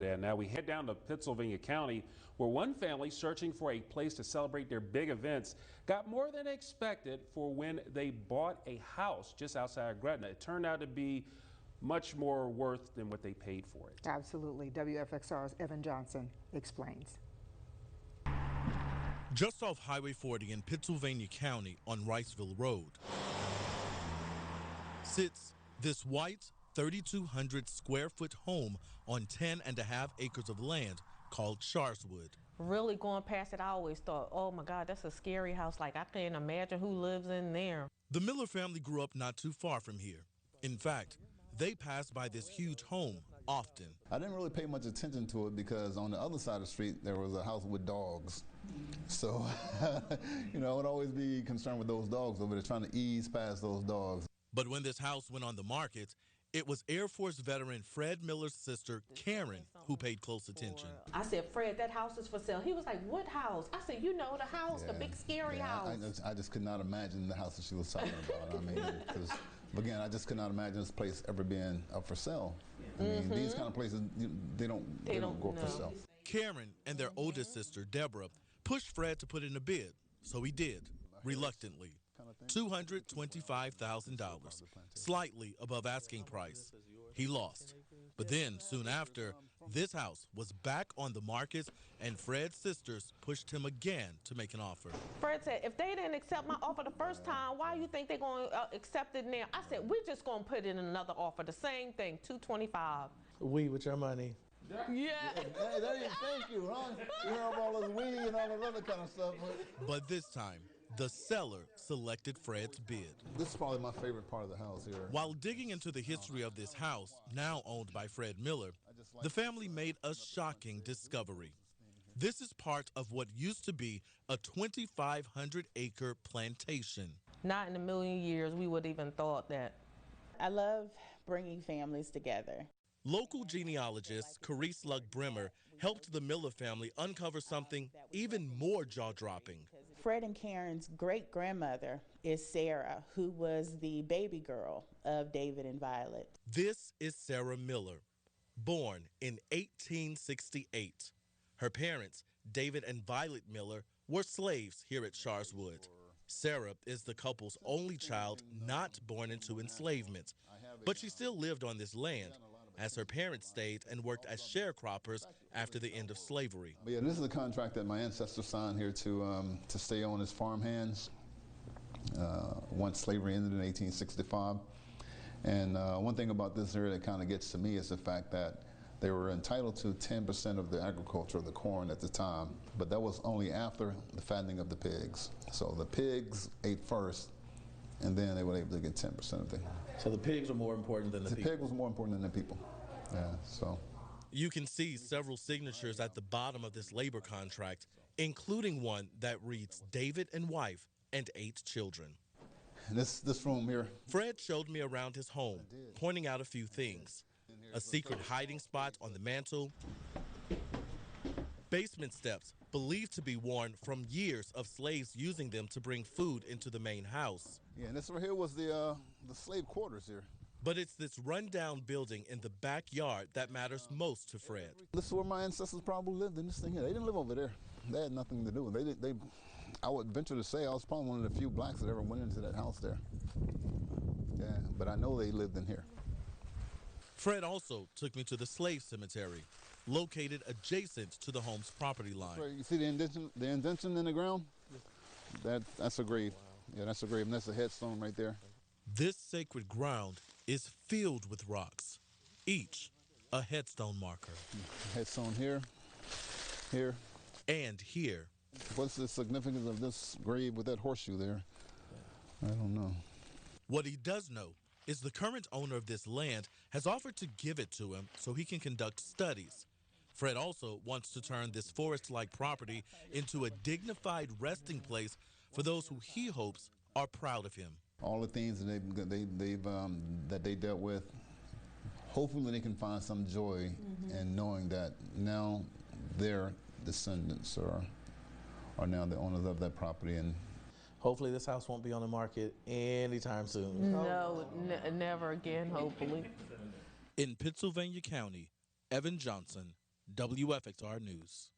And now we head down to Pittsylvania County, where one family searching for a place to celebrate their big events got more than expected for when they bought a house just outside of Gretna. It turned out to be much more worth than what they paid for it. Absolutely. WFXR's Evan Johnson explains. Just off Highway 40 in Pittsylvania County on Riceville Road sits this white 3,200 square foot home on 10.5 acres of land called Sharswood. Really going past it, I always thought, oh my God, that's a scary house. Like, I can't imagine who lives in there. The Miller family grew up not too far from here. In fact, they passed by this huge home often. I didn't really pay much attention to it because on the other side of the street there was a house with dogs. So, I would always be concerned with those dogs over there, trying to ease past those dogs. But when this house went on the market, it was Air Force veteran Fred Miller's sister, Karen, who paid close attention. I said, Fred, that house is for sale. He was like, what house? I said, the house, the big scary house. I just could not imagine the house that she was talking about. I mean, because, again, I just could not imagine this place ever being up for sale. I mean, these kind of places, they don't go for sale. Karen and their oldest sister, Deborah, pushed Fred to put in a bid, so he did, reluctantly. $225,000, slightly above asking price. He lost. But then, soon after, this house was back on the market, and Fred's sisters pushed him again to make an offer. Fred said, if they didn't accept my offer the first time, why do you think they're going to accept it now? I said, we're just going to put in another offer, the same thing, $225,000. We with your money. Yeah. Hey, thank you, huh? You hear all this weed and all that other kind of stuff. But this time, the seller selected Fred's bid. This is probably my favorite part of the house here. While digging into the history of this house, now owned by Fred Miller, the family made a shocking discovery. This is part of what used to be a 2,500-acre plantation. Not in a million years we would even thought that. I love bringing families together. Local genealogist Carice Luck-Bremer helped the Miller family uncover something even more jaw-dropping. Fred and Karen's great-grandmother is Sarah, who was the baby girl of David and Violet. This is Sarah Miller, born in 1868. Her parents, David and Violet Miller, were slaves here at Sharswood. Sarah is the couple's only child not born into enslavement, but she still lived on this land, as her parents stayed and worked as sharecroppers after the end of slavery. But yeah, this is a contract that my ancestors signed here to stay on as farmhands once slavery ended in 1865. And one thing about this area that kind of gets to me is the fact that they were entitled to 10% of the agriculture of the corn at the time, but that was only after the fattening of the pigs. So the pigs ate first, and then they were able to get 10% of it. So the pigs are more important than the people? The pig was more important than the people, yeah, so. You can see several signatures at the bottom of this labor contract, including one that reads David and wife and 8 children. And this room here. Fred showed me around his home, pointing out a few things. A secret hiding spot on the mantle, basement steps believed to be worn from years of slaves using them to bring food into the main house. Yeah, and this right here was the slave quarters here. But it's this rundown building in the backyard that matters most to Fred. This is where my ancestors probably lived in this thing here. They didn't live over there. They had nothing to do with it. I would venture to say I was probably one of the few blacks that ever went into that house there. Yeah, but I know they lived in here. Fred also took me to the slave cemetery, located adjacent to the home's property line. Right, you see the indention in the ground? That's a grave. Yeah, that's a grave, and that's a headstone right there. This sacred ground is filled with rocks, each a headstone marker. Headstone here, here. And here. What's the significance of this grave with that horseshoe there? I don't know. What he does know is the current owner of this land has offered to give it to him so he can conduct studies. Fred also wants to turn this forest-like property into a dignified resting place for those who he hopes are proud of him. All the things that they dealt with, hopefully they can find some joy in knowing that now their descendants are now the owners of that property. And hopefully this house won't be on the market anytime soon. No, never again, hopefully. In Pittsylvania County, Evan Johnson, WFXR News.